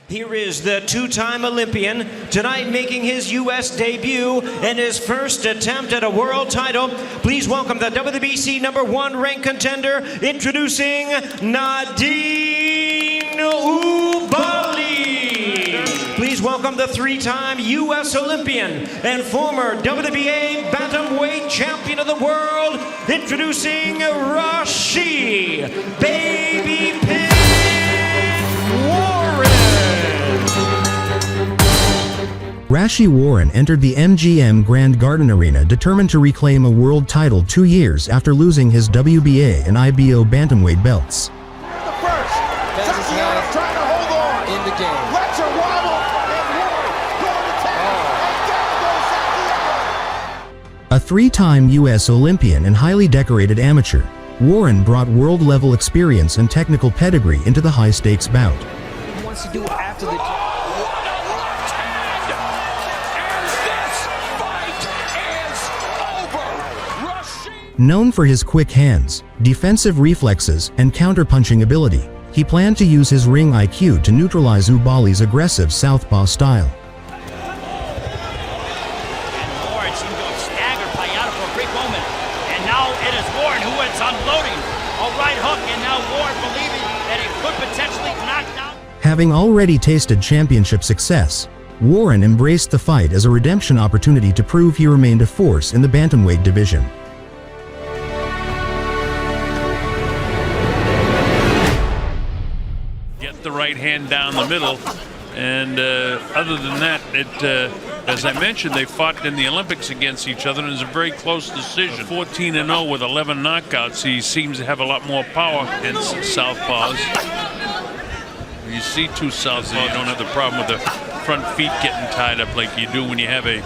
Here is the two-time Olympian, tonight making his U.S. debut and his first attempt at a world title. Please welcome the WBC #1 ranked contender, introducing Nordine Oubaali. Please welcome the three-time U.S. Olympian and former WBA Bantamweight champion of the world, introducing Rau'shee, Baby Pig Warren. SheeWarren entered the MGM Grand Garden Arena determined to reclaim a world title 2 years after losing his WBA and IBO bantamweight belts. The first, Pacquiao trying to hold on in the game. Let's wobble and Warren going to tap, and down goes Pacquiao. A three-time U.S. Olympian and highly decorated amateur, Warren brought world-level experience and technical pedigree into the high-stakes bout. He wants to do after the... Known for his quick hands, defensive reflexes, and counter-punching ability, he planned to use his ring IQ to neutralize Oubaali's aggressive southpaw style. Warren seemed to have staggered Pacquiao for a brief moment, and now it is Warren who is unloading a right hook, and now Warren believing that he could potentially knock down. Having already tasted championship success, Warren embraced the fight as a redemption opportunity to prove he remained a force in the bantamweight division. The right hand down the middle, and other than that, as I mentioned, they fought in the Olympics against each other, and it was a very close decision. 14-0 with 11 knockouts. He seems to have a lot more power against southpaws. When you see two southpaws, you don't have the problem with the front feet getting tied up like you do when you have a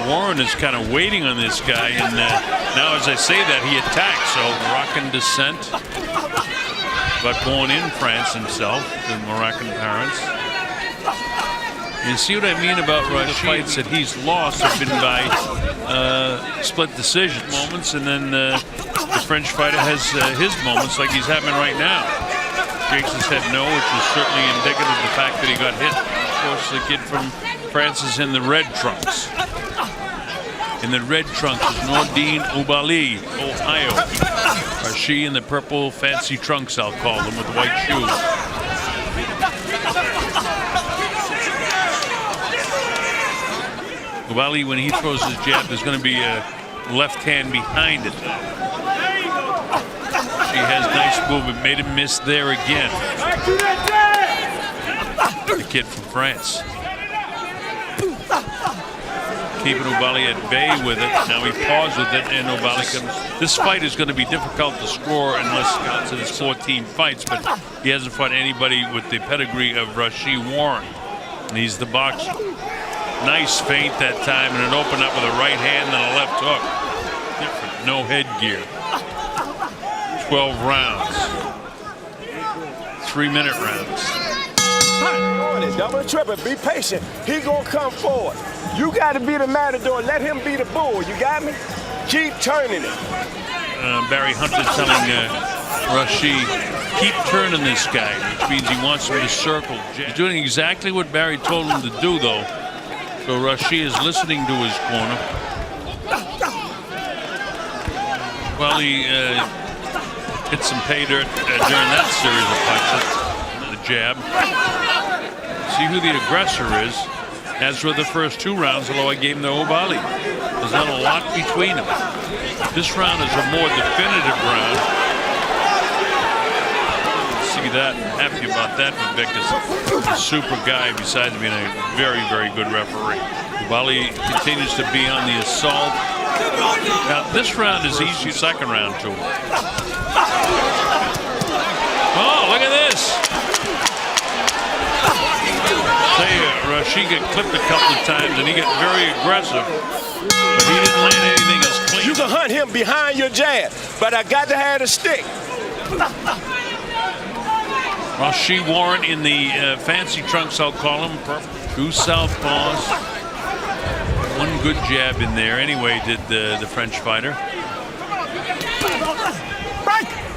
Warren is kind of waiting on this guy, and now as I say that, he attacks. So Moroccan descent, but born in France himself, to Moroccan parents. You see what I mean about Rau'shee? The fights that he's lost have been by split decision moments, and then the French fighter has his moments like he's having right now. Shakes his head no, which is certainly indicative of the fact that he got hit. Of course, the kid from France is in the red trunks. In the red trunks is Nordine Oubaali, Ohio. Rau'shee in the purple fancy trunks, I'll call them, with white shoes. Oubaali, when he throws his jab, there's going to be a left hand behind it. She has nice movement, made him miss there again. The kid from France. Keeping Oubaali at bay with it. Now he paused with it, and Oubaali comes. This fight is going to be difficult to score unless he gets to his 14 fights, but he hasn't fought anybody with the pedigree of SheeWarren. And he's the boxer. Nice feint that time, and it opened up with a right hand and a left hook. Different, no headgear. 12 rounds. 3-minute rounds. Double triple, be patient. He gonna come forward. You got to be the matador. Let him be the bull. You got me? Keep turning it. Barry Hunter telling Rau'shee, keep turning this guy, which means he wants him to circle. He's doing exactly what Barry told him to do, though. So Rau'shee is listening to his corner. Well, he hit some pay dirt during that series of punches. The jab. See who the aggressor is. As for the first 2 rounds, although I gave him to Oubaali. There's not a lot between them. This round is a more definitive round. See that? Happy about that for Vic. Is a super guy besides being a very, very good referee. Oubaali continues to be on the assault. Now, this round is easy. Second round, too. Oh, look at this. Rau'shee got clipped a couple of times, and he got very aggressive, but he didn't land anything as clean. You can hunt him behind your jab, but I got to have a stick. SheeWarren in the fancy trunks, I'll call him. 2 southpaws. 1 good jab in there. Anyway, did the French fighter.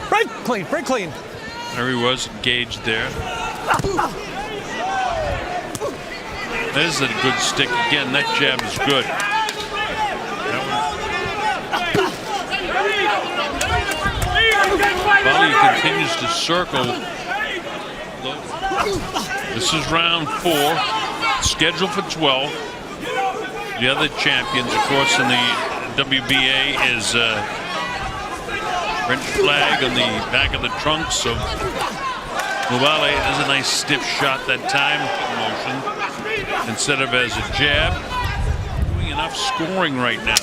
Break clean, break clean. There he was, engaged there. There's a good stick again. That jab is good. Oubaali continues to circle. This is round 4, scheduled for 12. The other champions, of course, in the WBA is French flag on the back of the trunks. So Oubaali has a nice stiff shot that time, motion, instead of as a jab. Doing enough scoring right now.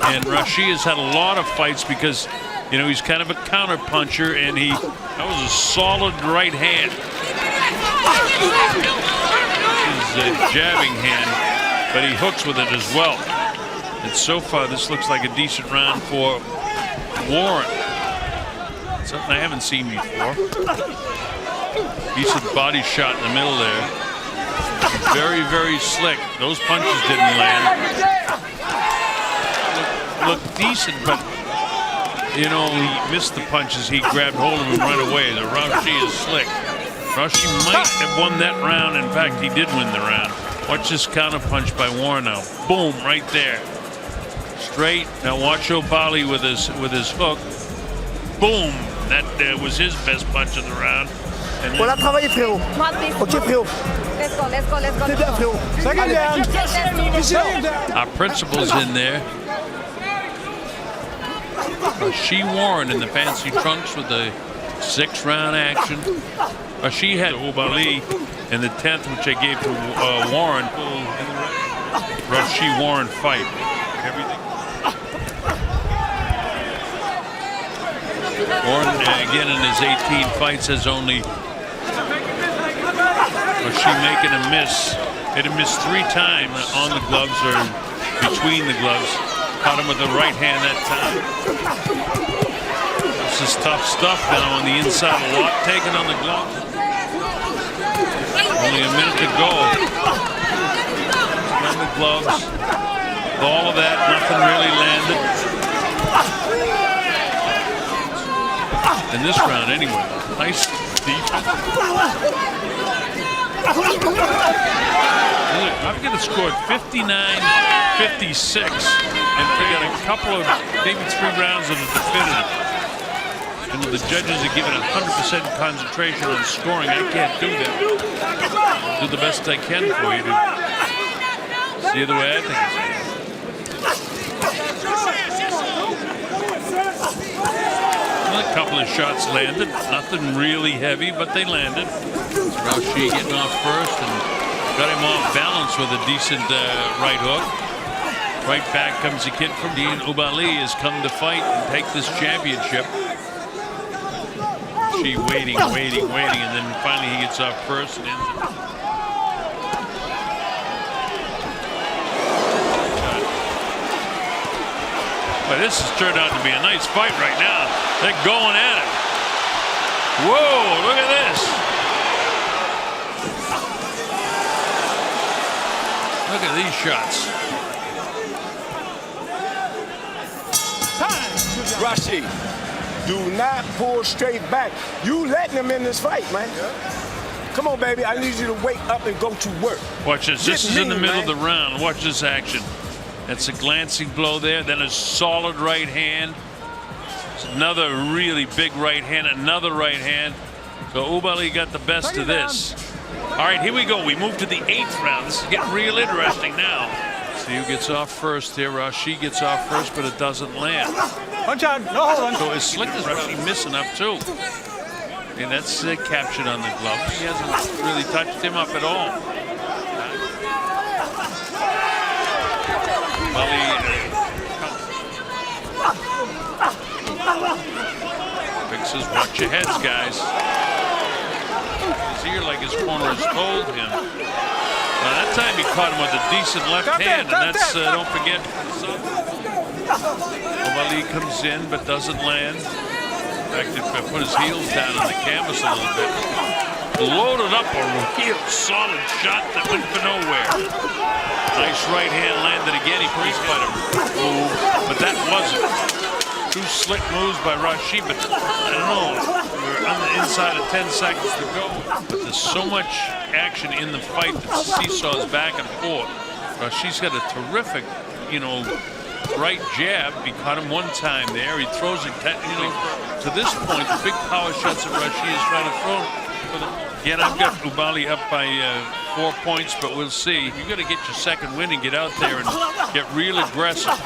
And Rau'shee has had a lot of fights because, you know, he's kind of a counter puncher, and that was a solid right hand. His jabbing hand, but he hooks with it as well. And so far, this looks like a decent round for Warren. Something I haven't seen before. Decent body shot in the middle there. Very, very slick. Those punches didn't land. Looked decent, but you know, he missed the punches. He grabbed hold of him right away. The Rau'shee is slick. Rau'shee might have won that round. In fact, he did win the round. Watch this counter punch by Warren now. Boom, right there. Straight. Now watch Oubaali with his hook. Boom. That was his best punch of the round. And On a travaillé, frérot. Ok, frérot. Let's go, let's go, let's go. C'est bien, frérot. our principal's in there. sheeWarren in the fancy trunks with the 6-round action. She had Oubaali in the 10th, which I gave to Warren. sheeWarren fight. Everything. Warren, again, in his 18 fights, has only she making a miss. It had missed 3 times on the gloves or between the gloves. Caught him with the right hand that time. This is tough stuff now on the inside. A lot taken on the glove. Only a minute to go. On the gloves. With all of that, nothing really landed. In this round, anyway. Nice defense. I'm going to score 59-56, and we got a couple of, maybe 3 rounds of the definitive. And the judges are giving 100% concentration on scoring. I can't do that. I'll do the best I can for you to see the way I think it's going. A couple of shots landed, nothing really heavy, but they landed. Rau'shee getting off first and got him off balance with a decent right hook. Right back comes the kid from Nordine Oubaali, has come to fight and take this championship. She waiting, and then finally he gets off first and ends it. But this has turned out to be a nice fight right now. They're going at it. Whoa, look at this. Look at these shots. Rau'shee, do not pull straight back. You letting him in this fight, man. Come on, baby. I need you to wake up and go to work. Watch this. This is in the middle of the round. Watch this action. That's a glancing blow there. Then a solid right hand. Another really big right hand. Another right hand. So Oubaali got the best of this. All right, here we go. We move to the 8th round. This is getting real interesting now. See who gets off first here. Rau'shee gets off first, but it doesn't land. So as slick as Rau'shee missing up too. And that's captured on the glove. He hasn't really touched him up at all. Vic says, watch your heads, guys. His ear, like his corner, has told him. Now, that time he caught him with a decent left hand, and that's, don't forget, Oubaali comes in but doesn't land. In fact, if I put his heels down on the canvas a little bit, loaded up a real solid shot that went for nowhere. Nice right hand landed again. He priest fight him. But that wasn't. Two slick moves by Rau'shee, but I don't know. We're on the inside of 10 seconds to go. But there's so much action in the fight that seesaws back and forth. Rau'shee's got a terrific, right jab. He caught him one time there. He throws it, to this point, the big power shots that Rau'shee is trying to throw. Again, I've got Oubaali up by 4 points, but we'll see. You got to get your second win and get out there and get real aggressive.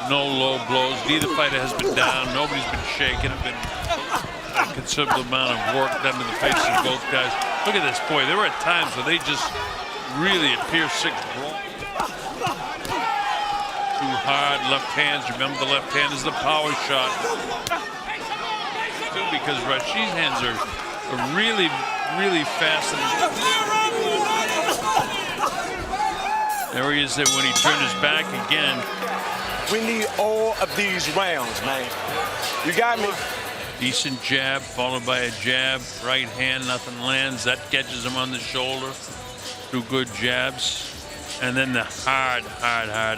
No low blows. Neither fighter has been down. Nobody's been shaken. It's been a considerable amount of work done to the faces of both guys. Look at this, boy. There were times where they just really appear sick. Too hard left hands. Remember, the left hand is the power shot. Too, because Rau'shee's hands are really, really fast. There he is there when he turned his back again. We need all of these rounds, man. You got me? Decent jab followed by a jab. Right hand, nothing lands. That catches him on the shoulder. Two good jabs. And then the hard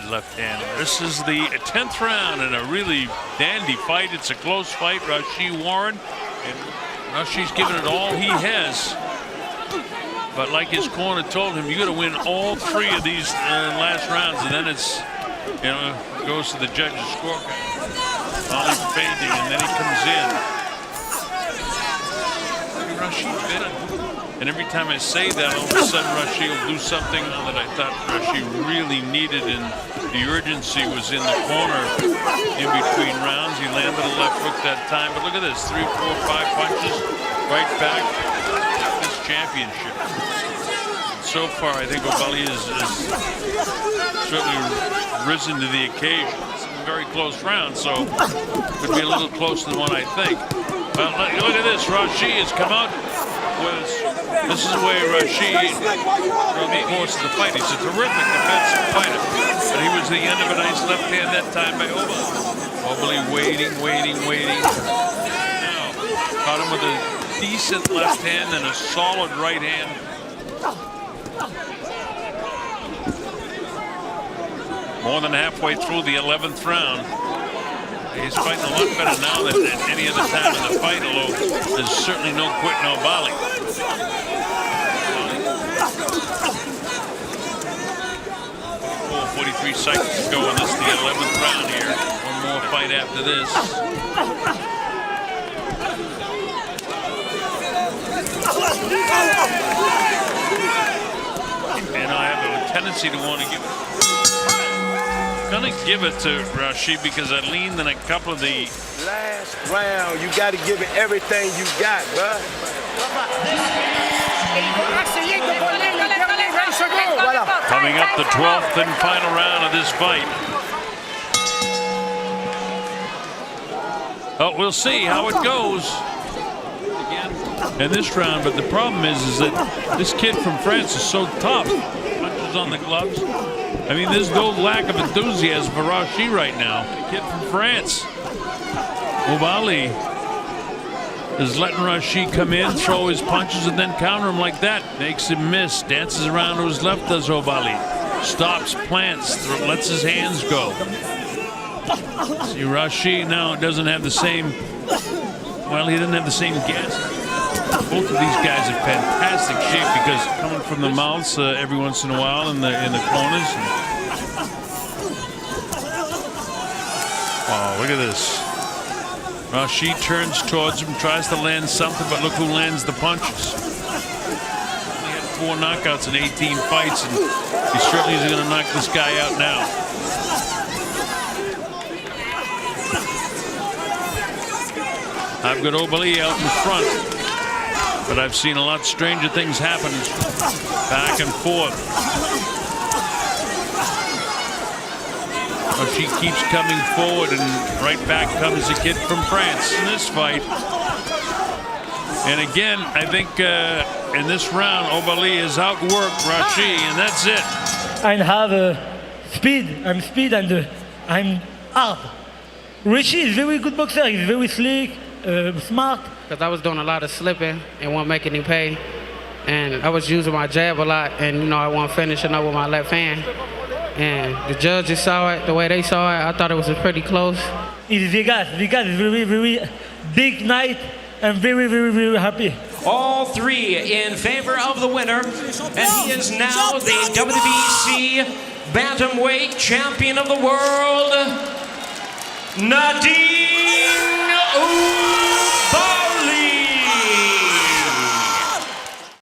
left hand. This is the 10th round in a really dandy fight. It's a close fight. sheeWarren. And Rau'shee's giving it all he has. But like his corner told him, you got to win all 3 of these last rounds, and then it's, goes to the judge's scorecard. Oubaali fading, and then he comes in. Rau'shee bit it. And every time I say that, all of a sudden Rau'shee will do something that I thought Rau'shee really needed, and the urgency was in the corner in between rounds. He landed a left hook that time, but look at this, 3, 4, 5 punches right back. This championship. So far, I think Oubaali has certainly risen to the occasion. It's a very close round, so could be a little closer than what I think. Well, look at this. Rau'shee has come out with. This is the way Rau'shee from the course of the fight. He's a terrific defensive fighter, but he was the end of a nice left hand that time by Oubaali. Oubaali waiting. Now, caught him with a decent left hand and a solid right hand. More than halfway through the 11th round. He's fighting a lot better now than at any other time in the fight, although there's certainly no quitting Oubaali. 43 seconds to go, and this is the 11th round here. One more fight after this. And I have a tendency to want to give it. I'm gonna give it to Rau'shee because I leaned in a couple of the last round. You got to give it everything you got, bro. Coming up, the 12th and final round of this fight. Oh, we'll see how it goes again in this round. But the problem is that this kid from France is so tough. Punches on the gloves. I mean, there's no lack of enthusiasm for Rau'shee right now. The kid from France. Oubaali is letting Rau'shee come in, throw his punches, and then counter him like that. Makes him miss. Dances around to his left, does Oubaali. Stops, plants, lets his hands go. See, Rau'shee now doesn't have the same, well, he doesn't have the same gas. Both of these guys are fantastic shape because coming from the mouths every once in a while in the corners. Oh, look at this. Rau'shee turns towards him, tries to land something, but look who lands the punches. He had 4 knockouts in 18 fights, and he certainly isn't going to knock this guy out now. I've got Oubaali out in front, but I've seen a lot stranger things happen back and forth. She keeps coming forward, and right back comes the kid from France in this fight. And again, I think in this round, Oubaali has outworked Rau'shee, and that's it. I have speed. I'm speed and I'm hard. Rau'shee is a very good boxer. He's very slick, smart. Because I was doing a lot of slipping and wasn't making him pay. And I was using my jab a lot, and I wasn't finishing up with my left hand. and the judges saw it the way they saw it. I thought it was pretty close. It's Vegas. Vegas is very, very big night. I'm very, very, very happy. All three in favor of the winner, and he is now the WBC Bantamweight Champion of the World, Nordine